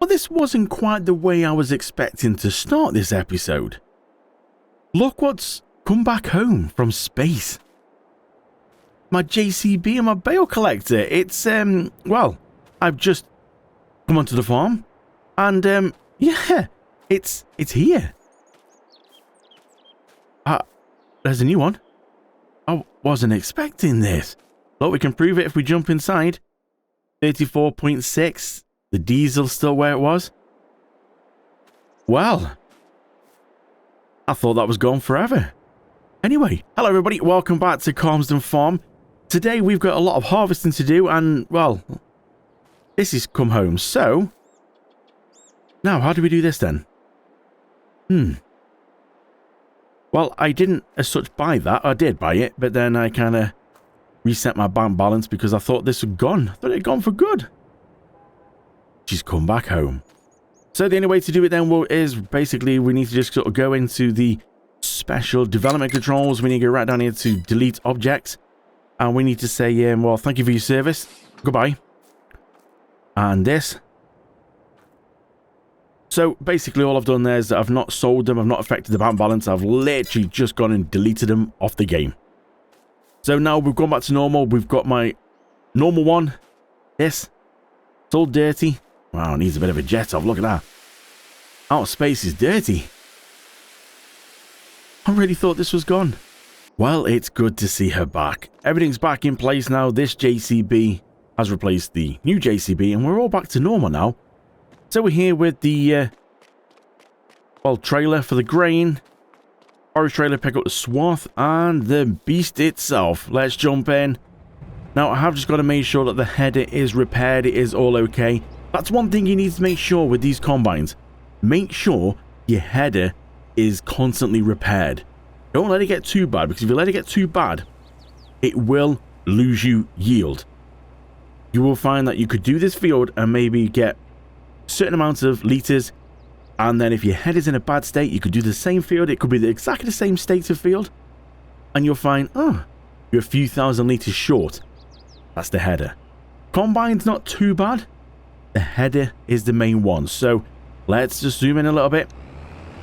this wasn't quite the way I was expecting to start this episode. Look what's come back home from space. My JCB and my bale collector. It's, well, I've just come onto the farm and, yeah, it's here. There's a new one. I wasn't expecting this. Look, we can prove it if we jump inside. 34.6. The diesel's still where it was. Well, I thought that was gone forever. Anyway, hello everybody, welcome back to Calmsden Farm. Today we've got a lot of harvesting to do and, well, this is come home. So, now how do we do this then? Well, I didn't as such buy that. I did buy it, but then I kind of reset my bank balance because I thought this had gone. I thought it had gone for good. She's come back home. So the only way to do it then is basically we need to just sort of go into the special development controls. We need to go right down here to delete objects. And we need to say, well, thank you for your service. Goodbye. And this. So basically all I've done there is that I've not sold them. I've not affected the bank balance. I've literally just gone and deleted them off the game. So now we've gone back to normal. We've got my normal one. This. It's all dirty. Wow, it needs a bit of a jet off. Look at that. Outer space is dirty. I really thought this was gone. Well, it's good to see her back. Everything's back in place now. This JCB has replaced the new JCB and we're all back to normal now. So we're here with the, well, trailer for the grain. Forage trailer, pick up the swath and the beast itself. Let's jump in. Now, I have just got to make sure that the header is repaired. It is all okay. That's one thing you need to make sure with these combines. Make sure your header is constantly repaired. Don't let it get too bad, because if you let it get too bad, it will lose you yield. You will find that you could do this field and maybe get certain amounts of litres, and then if your header's in a bad state, you could do the same field. It could be exactly the same state of field, and you'll find, oh, you're a few thousand litres short. That's the header. Combine's not too bad. The header is the main one. So let's just zoom in a little bit.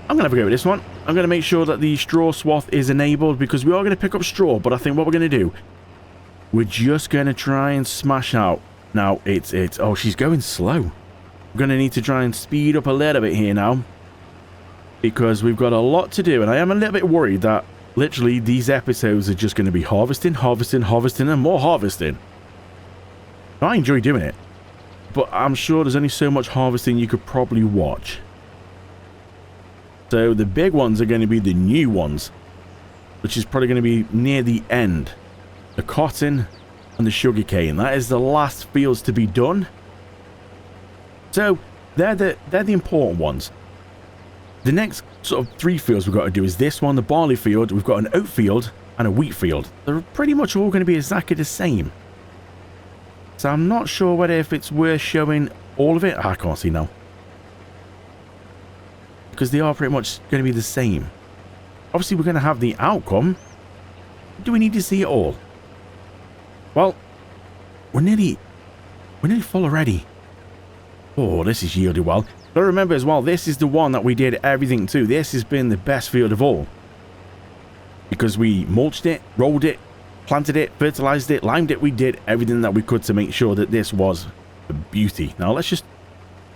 I'm going to have a go with this one. I'm going to make sure that the straw swath is enabled because we are going to pick up straw. But I think what we're going to do, we're just going to try and smash out. Now, oh, she's going slow. We're going to need to try and speed up a little bit here now because we've got a lot to do. And I am a little bit worried that literally these episodes are just going to be harvesting, harvesting, harvesting, and more harvesting. I enjoy doing it, but I'm sure there's only so much harvesting you could probably watch. So the big ones are going to be the new ones, which is probably going to be near the end. The cotton and the sugarcane. That is the last fields to be done. So they're the important ones. The next sort of 3 fields we've got to do is this one, the barley field. We've got an oat field and a wheat field. They're pretty much all going to be exactly the same. So I'm not sure whether if it's worth showing all of it. I can't see now. Because they are pretty much going to be the same. Obviously, we're going to have the outcome. Do we need to see it all? Well, we're nearly full already. Oh, this is yielded well. But remember as well, this is the one that we did everything to. This has been the best field of all. Because we mulched it, rolled it, planted it, fertilized it, limed it. We did everything that we could to make sure that this was a beauty. Now, let's just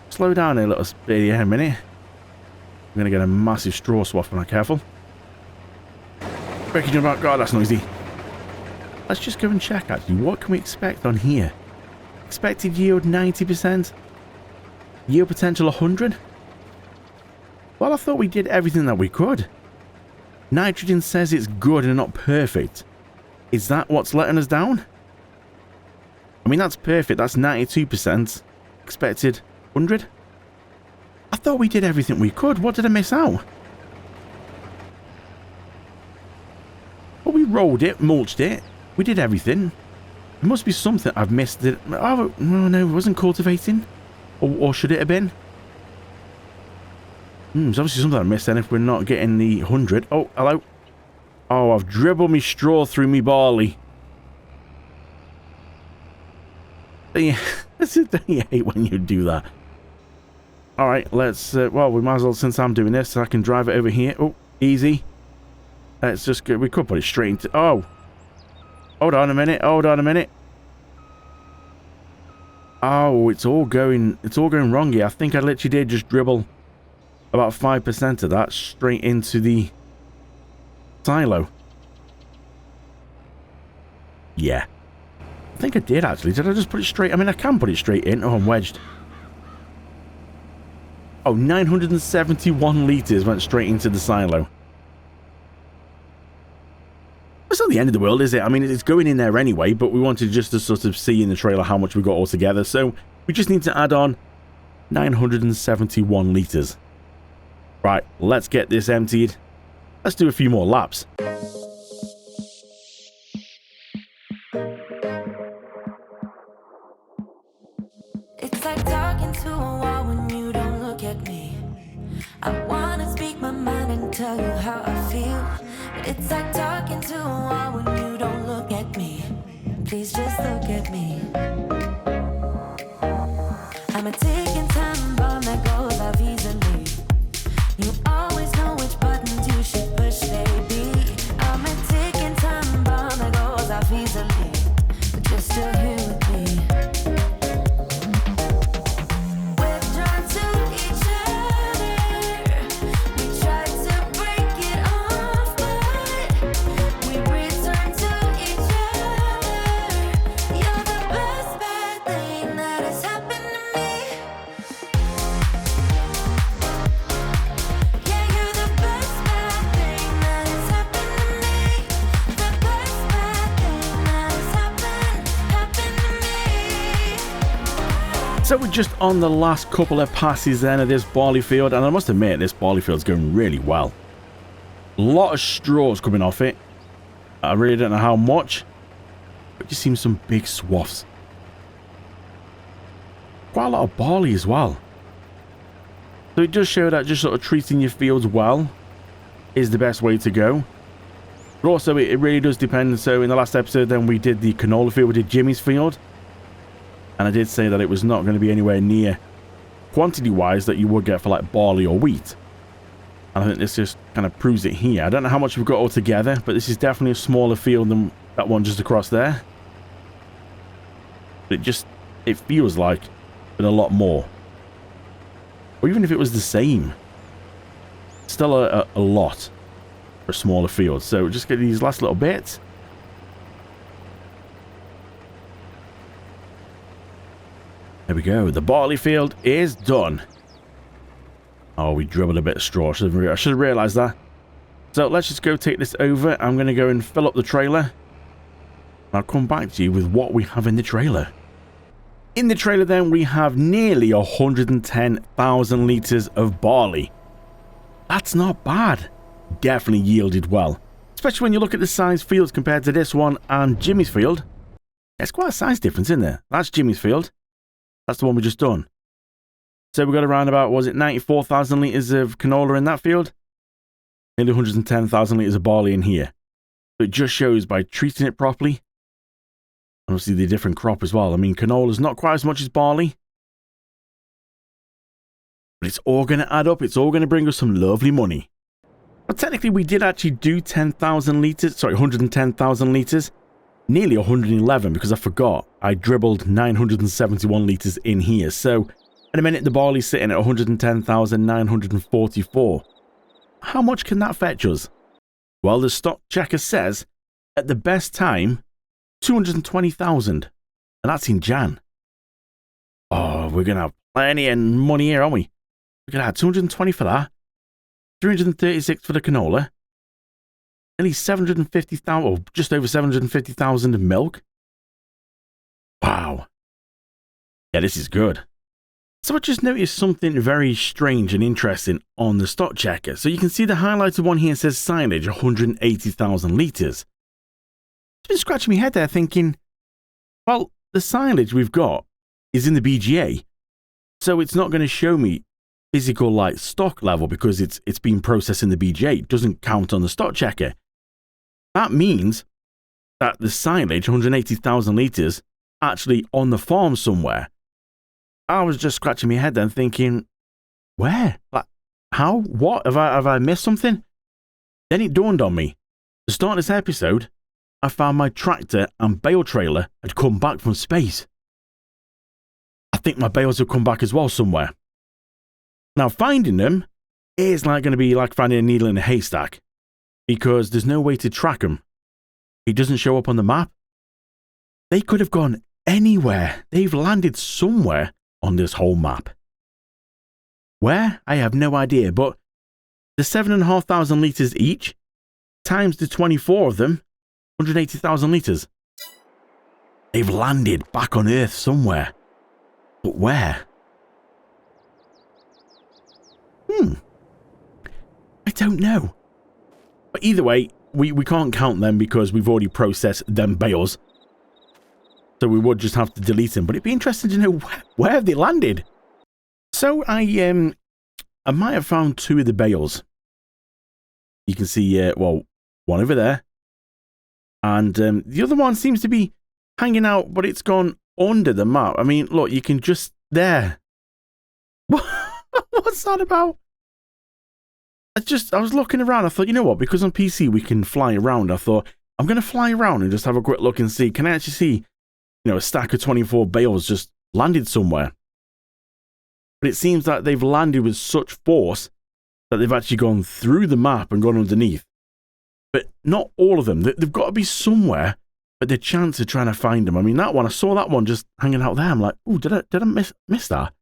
slow down a little bit here a minute. I'm going to get a massive straw swath if I'm not careful. Breaking jump out. God, that's noisy. Let's just go and check, actually. What can we expect on here? Expected yield 90%. Yield potential 100. Well, I thought we did everything that we could. Nitrogen says it's good and not perfect. Is that what's letting us down? I mean, that's perfect. That's 92%. Expected 100. I thought we did everything we could. What did I miss out? Well, we rolled it, mulched it. We did everything. There must be something I've missed. Oh, no, it wasn't cultivating. Or should it have been? There's obviously something I missed then if we're not getting the 100. Oh, hello. Oh, I've dribbled me straw through me barley. Yeah, don't you hate when you do that? All right, let's, well, we might as well, since I'm doing this, I can drive it over here. Oh, easy. Let's just go, we could put it straight into, oh. Hold on a minute, hold on a minute. Oh, it's all going wrong here. I think I literally did just dribble about 5% of that straight into the silo. Yeah. I think I did, actually. Did I just put it straight? I mean, I can put it straight in. Oh, I'm wedged. Oh, 971 litres went straight into the silo. It's not the end of the world, is it? I mean, it's going in there anyway, but we wanted just to sort of see in the trailer how much we got all together. So we just need to add on 971 litres. Right, let's get this emptied. Let's do a few more laps. It's like talking to a wall when you don't look at me. I wanna speak my mind and tell you how I feel. But it's like talking to a wall when you don't look at me. Please just look at me. I'm a ticking time bomb that goes off easily. You always know which buttons you should push, baby. I'm a ticking time bomb that goes off easily. But you're still here with me. So we're just on the last couple of passes then of this barley field, and I must admit this barley field's going really well. A lot of straws coming off it. I really don't know how much, but you see some big swaths. Quite a lot of barley as well. So it does show that just sort of treating your fields well is the best way to go. But also it really does depend. So in the last episode then we did the canola field, we did Jimmy's field. And I did say that it was not going to be anywhere near quantity-wise that you would get for like barley or wheat. And I think this just kind of proves it here. I don't know how much we've got all together, but this is definitely a smaller field than that one just across there. But it feels like a lot more. Or even if it was the same. Still a lot for a smaller field. So just get these last little bits. There we go. The barley field is done. Oh, we dribbled a bit of straw. I should have realised that. So let's just go take this over. I'm going to go and fill up the trailer. I'll come back to you with what we have in the trailer. In the trailer then, we have nearly 110,000 litres of barley. That's not bad. Definitely yielded well. Especially when you look at the size fields compared to this one and Jimmy's field. There's quite a size difference in there. That's Jimmy's field. That's the one we just done. So we got around about, was it 94,000 litres of canola in that field? Nearly 110,000 litres of barley in here. So it just shows by treating it properly. Obviously the different crop as well. I mean, canola's not quite as much as barley. But it's all going to add up. It's all going to bring us some lovely money. But technically we did actually do 10,000 litres. Sorry, 110,000 litres. Nearly 111 because I forgot. I dribbled 971 litres in here. So in a minute the barley's sitting at 110,944. How much can that fetch us? Well, the stock checker says at the best time 220,000, and that's in Jan. Oh, we're going to have plenty of money here, aren't we? We're going to have 220 for that, 336 for the canola, nearly 750,000, or just over 750,000 of milk. Wow. Yeah, this is good. So I just noticed something very strange and interesting on the stock checker. So you can see the highlighted one here says silage 180,000 litres. I've been scratching my head there thinking, well, the silage we've got is in the BGA. So it's not going to show me physical like stock level because it's been processed in the BGA. It doesn't count on the stock checker. That means that the silage, 180,000 litres, actually on the farm somewhere. I was just scratching my head then thinking, Where? Like, how? What? Have I missed something? Then it dawned on me. To start this episode, I found my tractor and bale trailer had come back from space. I think my bales have come back as well somewhere. Now, finding them is like going to be like finding a needle in a haystack, because there's no way to track them. It doesn't show up on the map. They could have gone anywhere. They've landed somewhere on this whole map. Where? I have no idea, but the 7,500 litres each, times the 24 of them, 180,000 litres. They've landed back on Earth somewhere. But where? I don't know. But either way, we can't count them because we've already processed them bales. So we would just have to delete them. But it'd be interesting to know where have they landed. So I might have found 2 of the bales. You can see, well, one over there. And the other one seems to be hanging out, but it's gone under the map. I mean, look, you can just... There. What's that about? I was looking around. I thought, you know what? Because on PC we can fly around. I thought, I'm going to fly around and just have a quick look and see. Can I actually see, you know, a stack of 24 bales just landed somewhere? But it seems that they've landed with such force that they've actually gone through the map and gone underneath. But not all of them. They've got to be somewhere, but the chance of trying to find them. I mean, that one, I saw that one just hanging out there. I'm like, oh, did I miss that?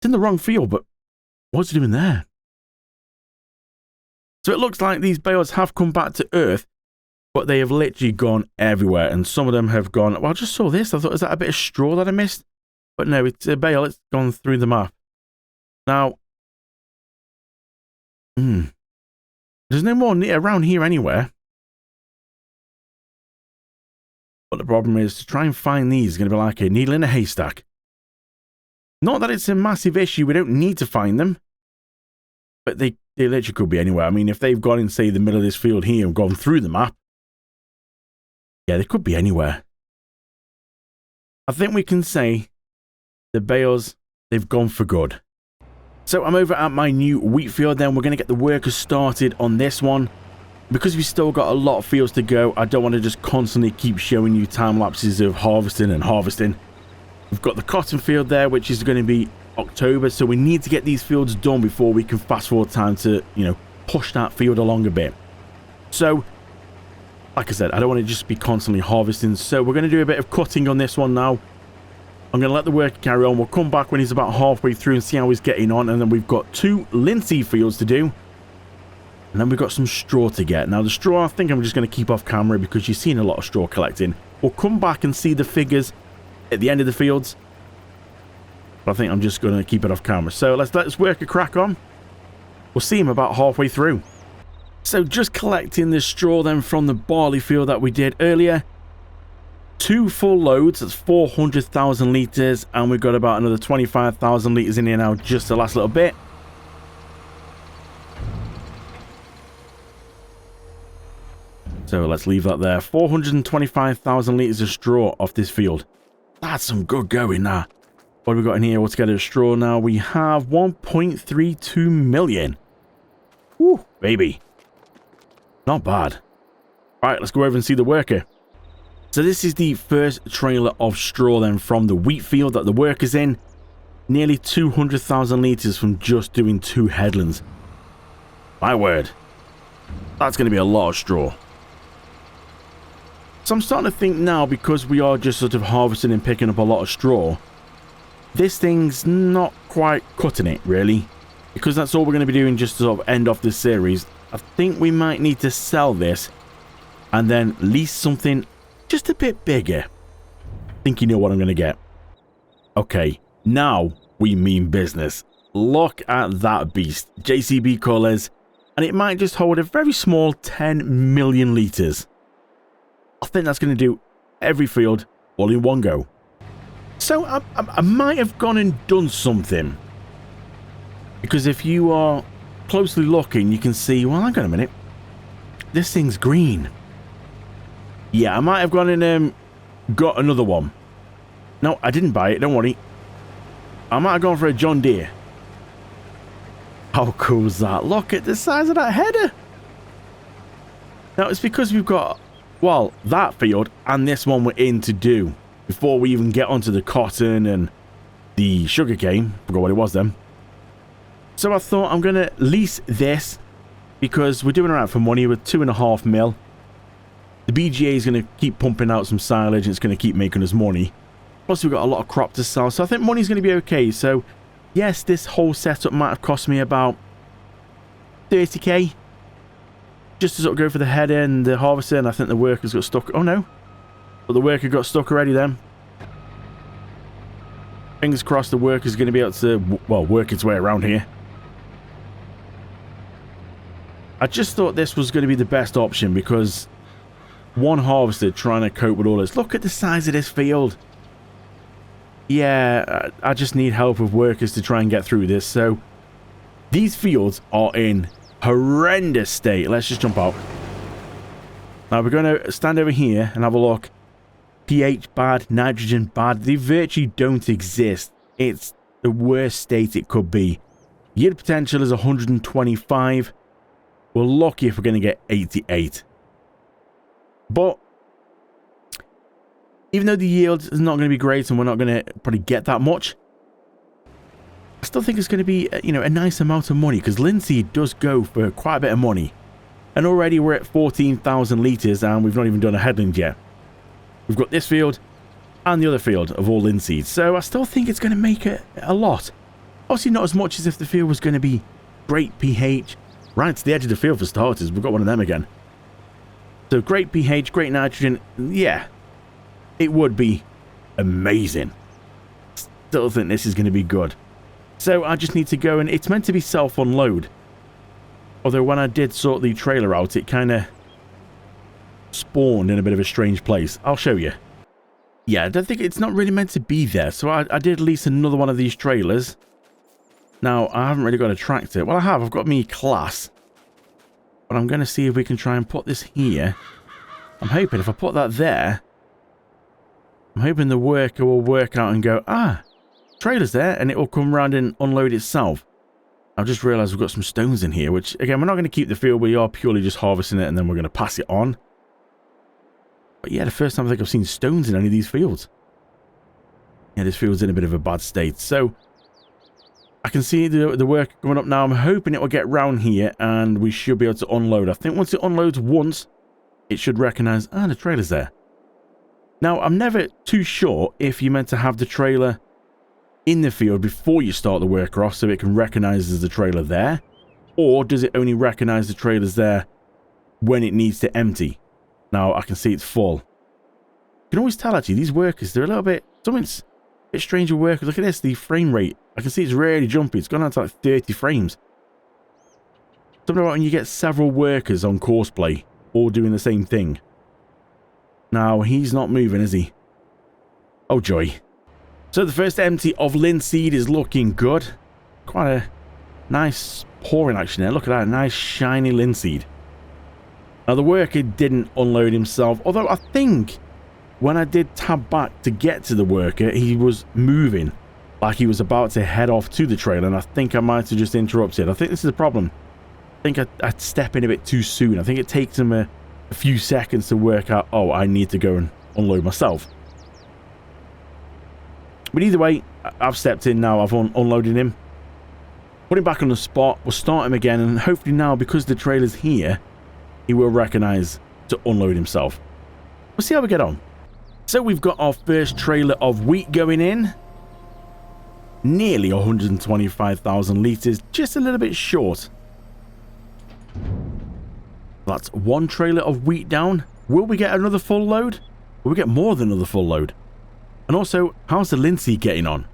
It's in the wrong field, but what's it doing there? So it looks like these bales have come back to Earth, but they have literally gone everywhere. And some of them have gone, well, I just saw this. I thought, is that a bit of straw that I missed? But no, it's a bale. It's gone through the map. Now, there's no more around here anywhere. But the problem is to try and find these is going to be like a needle in a haystack. Not that it's a massive issue. We don't need to find them. But they literally could be anywhere. I mean, if they've gone in, say, the middle of this field here and gone through the map, yeah, they could be anywhere. I think we can say the bales, they've gone for good. So I'm over at my new wheat field then. We're going to get the workers started on this one. Because we've still got a lot of fields to go, I don't want to just constantly keep showing you time lapses of harvesting and harvesting. We've got the cotton field there, which is going to be October, so we need to get these fields done before we can fast forward time to, you know, push that field along a bit. So, like I said, I don't want to just be constantly harvesting, so we're going to do a bit of cutting on this one now. I'm going to let the worker carry on. We'll come back when he's about halfway through and see how he's getting on, and then we've got 2 linseed fields to do. And then we've got some straw to get. Now, the straw, I think I'm just going to keep off camera because you've seen a lot of straw collecting. We'll come back and see the figures at the end of the fields. But I think I'm just going to keep it off camera. So let's let this worker crack on. We'll see him about halfway through. So just collecting the straw then from the barley field that we did earlier. 2 full loads, that's 400,000 litres. And we've got about another 25,000 litres in here now, just the last little bit. So let's leave that there. 425,000 litres of straw off this field. That's some good going now. What have we got in here altogether? Straw now. We have 1.32 million. Woo, baby. Not bad. Right, let's go over and see the worker. So this is the first trailer of straw then from the wheat field that the worker's in. Nearly 200,000 litres from just doing 2 headlands. My word. That's going to be a lot of straw. So I'm starting to think now, because we are just sort of harvesting and picking up a lot of straw, this thing's not quite cutting it, really. Because that's all we're going to be doing just to sort of end off this series. I think we might need to sell this and then lease something just a bit bigger. I think you know what I'm going to get. Okay, now we mean business. Look at that beast. JCB colours. And it might just hold a very small 10 million litres. I think that's going to do every field all in one go. So I might have gone and done something. Because if you are closely looking, you can see, well, hang on a minute. This thing's green. Yeah, I might have gone and got another one. No, I didn't buy it, don't worry. I might have gone for a John Deere. How cool is that? Look at the size of that header. Now, it's because we've got, well, that field and this one we're in to do before we even get onto the cotton and the sugarcane. Forgot what it was then. So I thought I'm going to lease this because we're doing alright for money with 2.5 mil. The BGA is going to keep pumping out some silage and it's going to keep making us money. Plus, we've got a lot of crop to sell, so I think money's going to be okay. So, yes, this whole setup might have cost me about 30k. Just to sort of go for the header and the harvester, and I think the workers got stuck. Oh, no. But the worker got stuck already then. Fingers crossed the worker's going to be able to, well, work its way around here. I just thought this was going to be the best option because one harvester trying to cope with all this. Look at the size of this field. Yeah, I just need help with workers to try and get through this. So, these fields are in horrendous state. Let's just jump out. Now, we're going to stand over here and have a look. pH bad, nitrogen bad. They virtually don't exist. It's the worst state it could be. Yield potential is 125. We're lucky if we're going to get 88. But even though the yield is not going to be great and we're not going to probably get that much, I still think it's going to be, you know, a nice amount of money because linseed does go for quite a bit of money. And already we're at 14,000 litres and we've not even done a headland yet. We've got this field and the other field of all linseed. So I still think it's going to make a lot. Obviously not as much as if the field was going to be great pH. Right to the edge of the field for starters. We've got one of them again. So great pH, great nitrogen. Yeah. It would be amazing. Still think this is going to be good. So I just need to go and it's meant to be self-unload. Although when I did sort the trailer out, it kind of spawned in a bit of a strange place. I'll show you. Yeah, I don't think it's not really meant to be there. So I did lease another one of these trailers. Now, I haven't really got a tractor. Well, I have. I've got me class. But I'm going to see if we can try and put this here. I'm hoping if I put that there, I'm hoping the worker will work out and go, ah, trailer's there, and it will come around and unload itself. I've just realised we've got some stones in here, which, again, we're not going to keep the field. We are purely just harvesting it, and then we're going to pass it on. But yeah, the first time I think I've seen stones in any of these fields. Yeah, this field's in a bit of a bad state. So, I can see the work coming up now. I'm hoping it will get round here, and we should be able to unload. I think once it unloads once, it should recognise, ah, the trailer's there. Now, I'm never too sure if you're meant to have the trailer in the field before you start the worker off so it can recognise there's the trailer there, or does it only recognise the trailer's there when it needs to empty? Now, I can see it's full. You can always tell, actually, these workers, they're a little bit, something's a bit strange with workers. Look at this, the frame rate. I can see it's really jumpy. It's gone down to like 30 frames. Something about when you get several workers on courseplay all doing the same thing. Now, he's not moving, is he? Oh, joy. So the first empty of linseed is looking good. Quite a nice pouring action there. Look at that, nice shiny linseed. Now, the worker didn't unload himself, although I think when I did tab back to get to the worker, he was moving like he was about to head off to the trailer, and I think I might have just interrupted. I think this is the problem. I think I'd step in a bit too soon. I think it takes him a few seconds to work out, oh, I need to go and unload myself. But either way, I've stepped in now. I've unloaded him. Put him back on the spot. We'll start him again, and hopefully now, because the trailer's here, he will recognise to unload himself. We'll see how we get on. So we've got our first trailer of wheat going in. Nearly 125,000 litres, just a little bit short. That's one trailer of wheat down. Will we get another full load? Will we get more than another full load? And also, how's the linseed getting on?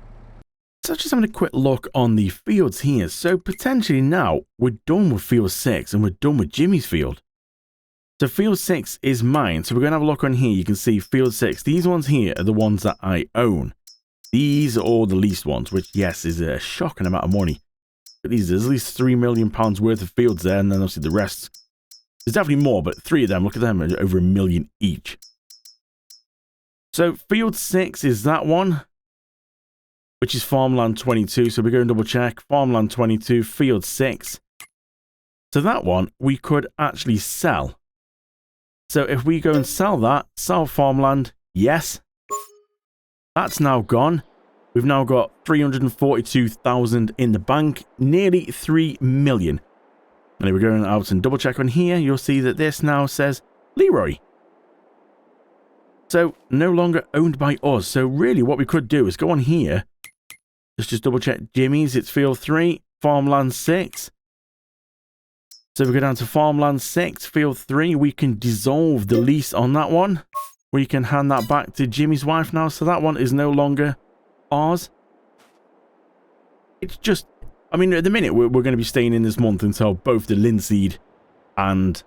So just having a quick look on the fields here. So potentially now, we're done with field 6 and we're done with Jimmy's field. So field 6 is mine. So we're going to have a look on here. You can see field 6. These ones here are the ones that I own. These are all the leased ones, which, yes, is a shocking amount of money. But there's at least £3 million worth of fields there, and then obviously the rest. There's definitely more, but 3 of them, look at them, are over $1 million each. So field 6 is that one. which is farmland 22. So we go and double check. Farmland 22, field 6. So that one we could actually sell. So if we go and sell farmland, yes. That's now gone. We've now got 342,000 in the bank, nearly 3 million. And if we're going out and double check on here, you'll see that this now says Leroy. So no longer owned by us. So really what we could do is go on here. Let's just double check Jimmy's. It's field 3, farmland 6. So we go down to farmland 6, field 3. We can dissolve the lease on that one. We can hand that back to Jimmy's wife now. So that one is no longer ours. It's just, I mean, at the minute we're going to be staying in this month until both the linseed and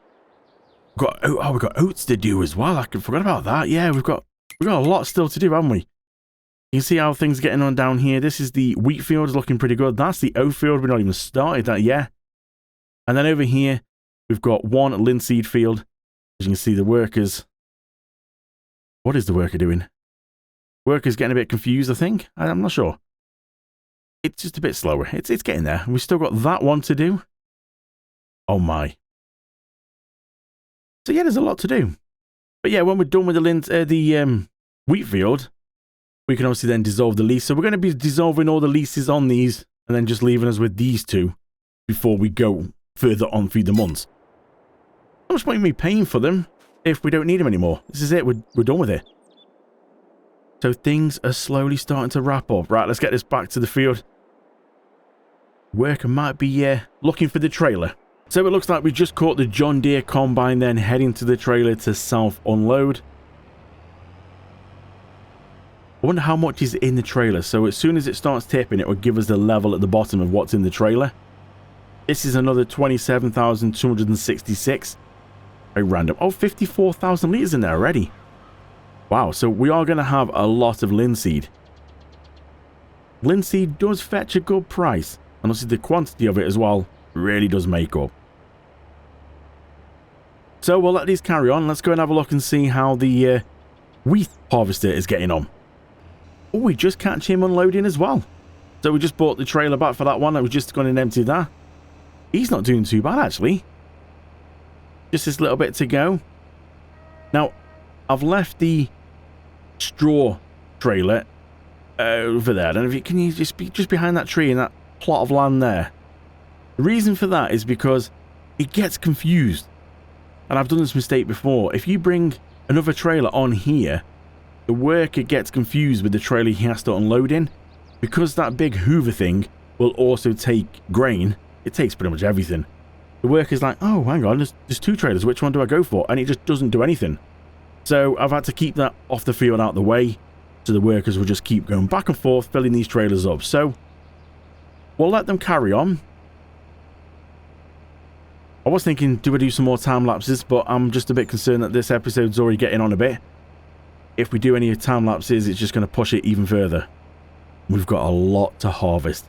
we've got oats to do as well. I forgot about that. Yeah, we've got a lot still to do, haven't we? You can see how things are getting on down here. This is the wheat field, is looking pretty good. That's the oat field. We've not even started that yet. And then over here, we've got one linseed field. As you can see, the workers. What is the worker doing? Worker's getting a bit confused, I think. I'm not sure. It's just a bit slower. It's getting there. We've still got that one to do. Oh my. So yeah, there's a lot to do. But yeah, when we're done with the wheat field, we can obviously then dissolve the lease. So we're going to be dissolving all the leases on these and then just leaving us with these two before we go further on through the months. How much point are we paying for them if we don't need them anymore? This is it. We're done with it. So things are slowly starting to wrap up. Right, let's get this back to the field. Worker might be looking for the trailer. So it looks like we just caught the John Deere combine, then heading to the trailer to self-unload. I wonder how much is in the trailer. So as soon as it starts tipping, it will give us the level at the bottom of what's in the trailer. This is another 27,266. Very random. Oh, 54,000 litres in there already. Wow, so we are going to have a lot of linseed. Linseed does fetch a good price. And obviously the quantity of it as well really does make up. So we'll let these carry on. Let's go and have a look and see how the wheat harvester is getting on. Oh, we just catch him unloading as well. So we just bought the trailer back for that one. I was just going and empty that. He's not doing too bad, actually. Just this little bit to go. Now, I've left the straw trailer over there. I don't know if you, can you just be just behind that tree in that plot of land there. The reason for that is because it gets confused. And I've done this mistake before. If you bring another trailer on here, the worker gets confused with the trailer he has to unload in. Because that big Hoover thing will also take grain. It takes pretty much everything. The worker's like, oh, hang on, there's two trailers. Which one do I go for? And it just doesn't do anything. So I've had to keep that off the field out of the way. So the workers will just keep going back and forth, filling these trailers up. So we'll let them carry on. I was thinking, do I do some more time lapses? But I'm just a bit concerned that this episode's already getting on a bit. If we do any time lapses, it's just going to push it even further. We've got a lot to harvest.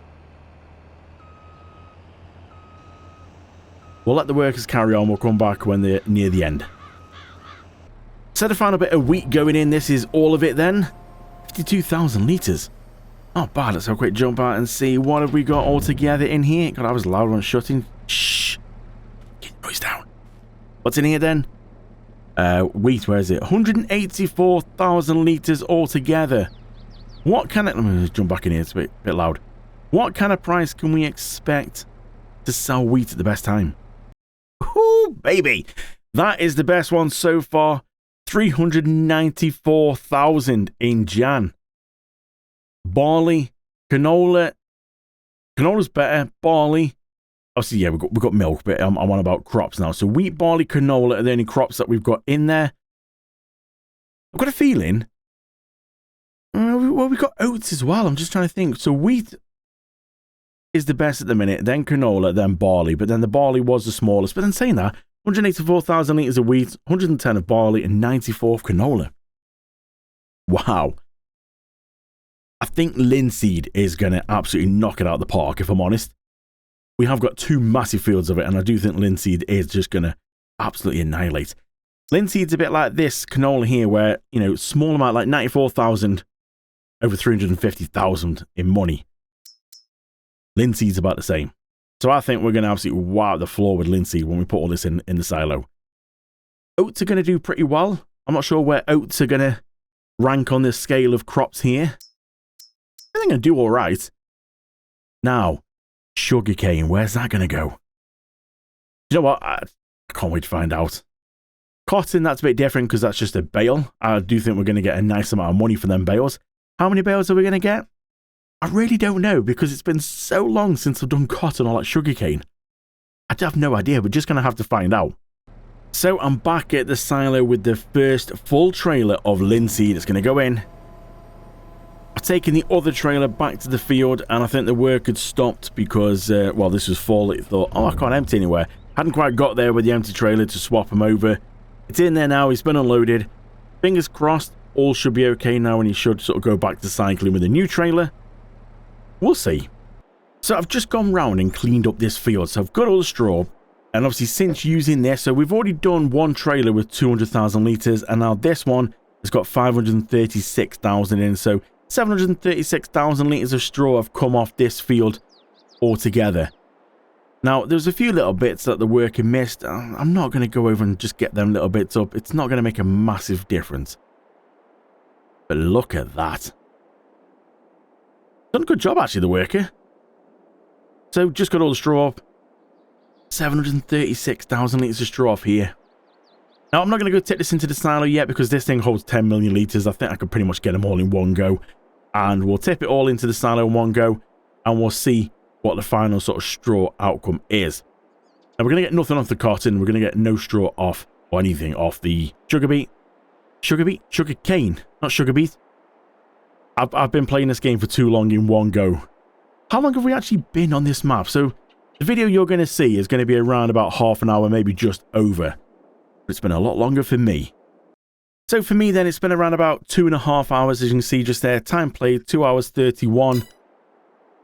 We'll let the workers carry on. We'll come back when they're near the end. So the final bit of wheat going in. This is all of it then. 52,000 litres. Not bad. Let's have a quick jump out and see what have we got all together in here. God, I was loud on shutting. Shh. Get the noise down. What's in here then? Wheat, where is it? 184,000 litres altogether. What kind of... Let me just jump back in here. It's a bit loud. What kind of price can we expect to sell wheat at the best time? Ooh, baby. That is the best one so far. 394,000 in Jan. Barley, canola. Canola's better. Barley. Obviously, yeah, we've got milk, but I'm on about crops now. So wheat, barley, canola are the only crops that we've got in there. I've got a feeling. Well, we've got oats as well. I'm just trying to think. So wheat is the best at the minute, then canola, then barley. But then the barley was the smallest. But then saying that, 184,000 litres of wheat, 110 of barley, and 94 of canola. Wow. I think linseed is going to absolutely knock it out of the park, if I'm honest. We have got two massive fields of it, and I do think linseed is just going to absolutely annihilate. Linseed's a bit like this canola here, where, you know, small amount, like 94,000 over 350,000 in money. Linseed's about the same. So I think we're going to absolutely wow the floor with linseed when we put all this in the silo. Oats are going to do pretty well. I'm not sure where oats are going to rank on this scale of crops here. I think they're going to do all right. Now, sugarcane, where's that going to go? You know what? I can't wait to find out. Cotton, that's a bit different because that's just a bale. I do think we're going to get a nice amount of money for them bales. How many bales are we going to get? I really don't know because it's been so long since I've done cotton or like sugarcane. I have no idea. We're just going to have to find out. So I'm back at the silo with the first full trailer of linseed. It's going to go in. I've taken the other trailer back to the field and I think the work had stopped because, well, this was full. It thought, oh, I can't empty anywhere. Hadn't quite got there with the empty trailer to swap them over. It's in there now. It's been unloaded. Fingers crossed, all should be okay now and he should sort of go back to cycling with a new trailer. We'll see. So I've just gone round and cleaned up this field. So I've got all the straw. And obviously since using this, so we've already done one trailer with 200,000 litres. And now this one has got 536,000 in. So 736,000 litres of straw have come off this field altogether. Now, there's a few little bits that the worker missed. I'm not going to go over and just get them little bits up. It's not going to make a massive difference. But look at that. Done a good job, actually, the worker. So, just got all the straw up. 736,000 litres of straw off here. Now, I'm not going to go take this into the silo yet because this thing holds 10 million litres. I think I could pretty much get them all in one go. And we'll tip it all into the silo in one go. And we'll see what the final sort of straw outcome is. And we're going to get nothing off the cotton. We're going to get no straw off or anything off the sugar beet. Sugar cane, not sugar beet. I've been playing this game for too long in one go. How long have we actually been on this map? So the video you're going to see is going to be around about half an hour, maybe just over. But it's been a lot longer for me. So for me then, it's been around about 2.5 hours, as you can see just there. Time played, 2 hours 31.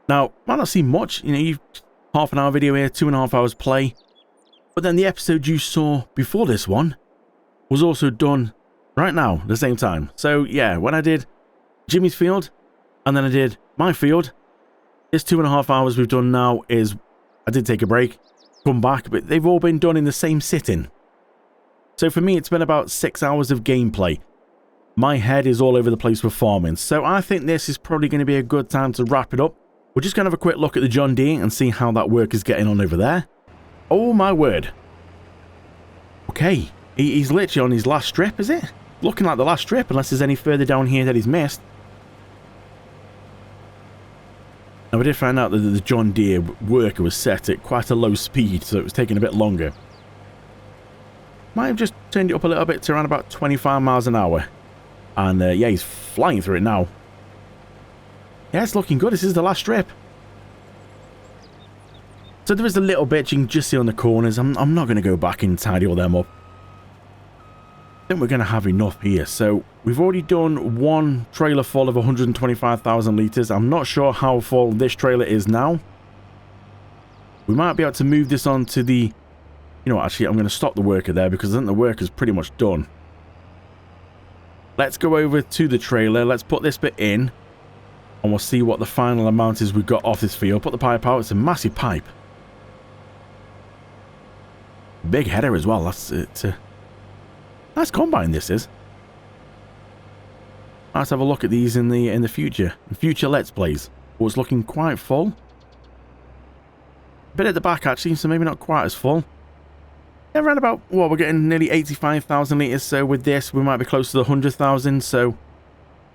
Now, might not seem much, you know, you've half an hour video here, 2.5 hours play. But then the episode you saw before this one was also done right now, at the same time. So yeah, when I did Jimmy's field, and then I did my field, this 2.5 hours we've done now is, I did take a break, come back, but they've all been done in the same sitting. So for me, it's been about 6 hours of gameplay. My head is all over the place with farming, so I think this is probably going to be a good time to wrap it up. We're just going to have a quick look at the John Deere and see how that work is getting on over there. Oh my word. Okay, he's literally on his last strip, is it? Looking like the last strip, unless there's any further down here that he's missed. Now, we did find out that the John Deere worker was set at quite a low speed, so it was taking a bit longer. Might have just turned it up a little bit to around about 25 miles an hour. And yeah, he's flying through it now. Yeah, it's looking good. This is the last strip. So there is a little bit you can just see on the corners. I'm not going to go back and tidy all them up. I think we're going to have enough here. So we've already done one trailer full of 125,000 litres. I'm not sure how full this trailer is now. We might be able to move this on to the... You know what, actually, I'm going to stop the worker there because I think the work is pretty much done. Let's go over to the trailer. Let's put this bit in. And we'll see what the final amount is we've got off this field. Put the pipe out. It's a massive pipe. Big header as well. That's it. Nice combine this is. Let's have a look at these in the future. In future Let's Plays. Oh, it's looking quite full. A bit at the back actually, so maybe not quite as full. Yeah, around about, well, we're getting nearly 85,000 litres, so with this we might be close to the 100,000, so...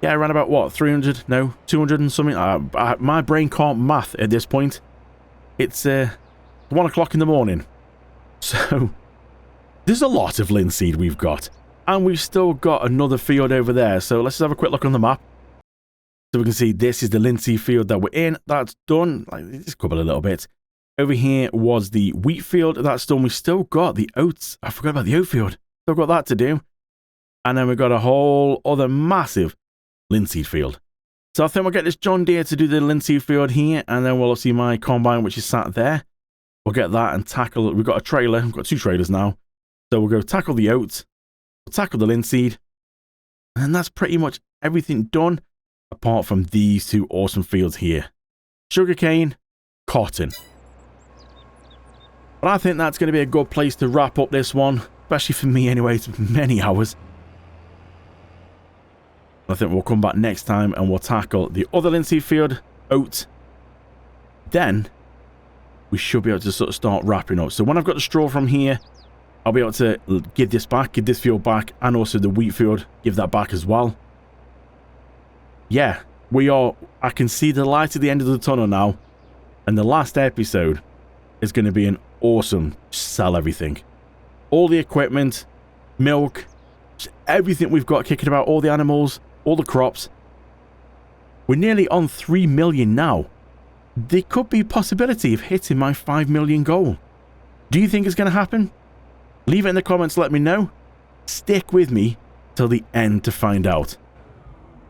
Yeah, around about, what, 300? No, 200 and something? My brain can't math at this point. It's 1 o'clock in the morning. So, there's a lot of linseed we've got. And we've still got another field over there. So, let's just have a quick look on the map. So, we can see this is the linseed field that we're in. That's done. Like, just a couple of little bits. Over here was the wheat field. That's done. We've still got the oats. I forgot about the oat field. Still got that to do. And then we've got a whole other massive linseed field. So I think we'll get this John Deere to do the linseed field here, and then we'll see my combine, which is sat there. We'll get that and tackle it. We've got a trailer. We've got 2 trailers now. So we'll go tackle the oats, we'll tackle the linseed, and that's pretty much everything done. apart from these two awesome fields here. Sugarcane, cotton. But I think that's going to be a good place to wrap up this one, especially for me anyway. It's many hours. I think we'll come back next time and we'll tackle the other linseed field, oat. Then we should be able to sort of start wrapping up. So when I've got the straw from here, I'll be able to give this back, give this field back, and also the wheat field, give that back as well. Yeah, I can see the light at the end of the tunnel now. And the last episode is going to be an awesome sell everything. All the equipment, milk, everything we've got kicking about, all the animals, all the crops. We're nearly on 3 million now. There could be a possibility of hitting my 5 million goal. Do you think it's going to happen? Leave it in the comments, let me know. Stick with me till the end to find out.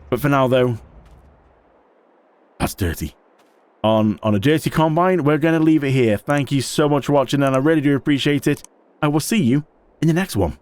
But for now though, that's dirty. On a dirty combine, we're going to leave it here. Thank you so much for watching and I really do appreciate it. I will see you in the next one.